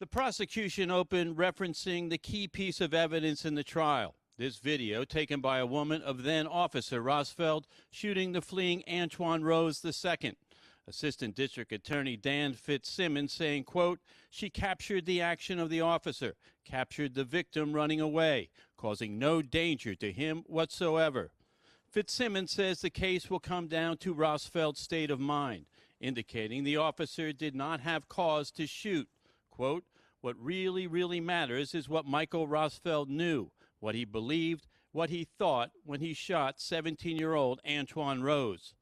The prosecution opened referencing the key piece of evidence in the trial. This video taken by a woman of then Officer Rosfeld shooting the fleeing Antwon Rose II. Assistant District Attorney Dan Fitzsimmons saying, quote, "She captured the action of the officer, captured the victim running away, causing no danger to him whatsoever." Fitzsimmons says the case will come down to Rosfeld's state of mind, indicating the officer did not have cause to shoot. Quote, "What really matters is what Michael Rosfeld knew, what he believed, what he thought when he shot 17-year-old Antwon Rose."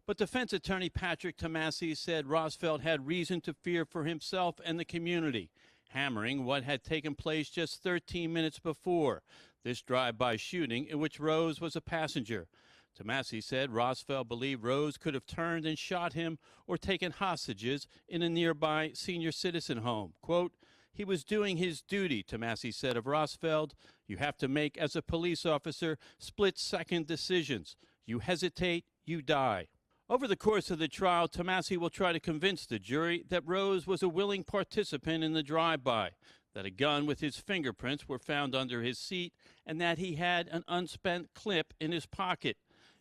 But defense attorney Patrick Tomasi said Rosfeld had reason to fear for himself and the community, hammering what had taken place just 13 minutes before, this drive-by shooting in which Rose was a passenger. Tomasi said Rosfeld believed Rose could have turned and shot him or taken hostages in a nearby senior citizen home. Quote, "He was doing his duty," Tomasi said of Rosfeld. "You have to make, as a police officer, split-second decisions. You hesitate, you die." Over the course of the trial, Tomasi will try to convince the jury that Rose was a willing participant in the drive-by, that a gun with his fingerprints were found under his seat, and that he had an unspent clip in his pocket.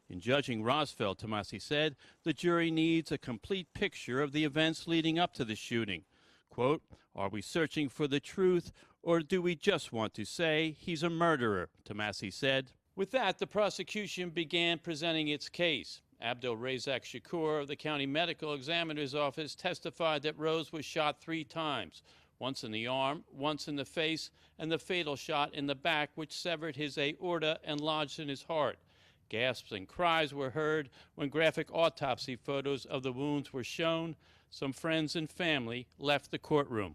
In judging Rosfeld, Tomasi said, the jury needs a complete picture of the events leading up to the shooting. Quote, "Are we searching for the truth, or do we just want to say he's a murderer?" Tomasi said. With that, the prosecution began presenting its case. Abdul Razak Shakur of the County Medical Examiner's Office testified that Rose was shot 3 times, once in the arm, once in the face, and the fatal shot in the back, which severed his aorta and lodged in his heart. Gasps and cries were heard when graphic autopsy photos of the wounds were shown. Some friends and family left the courtroom.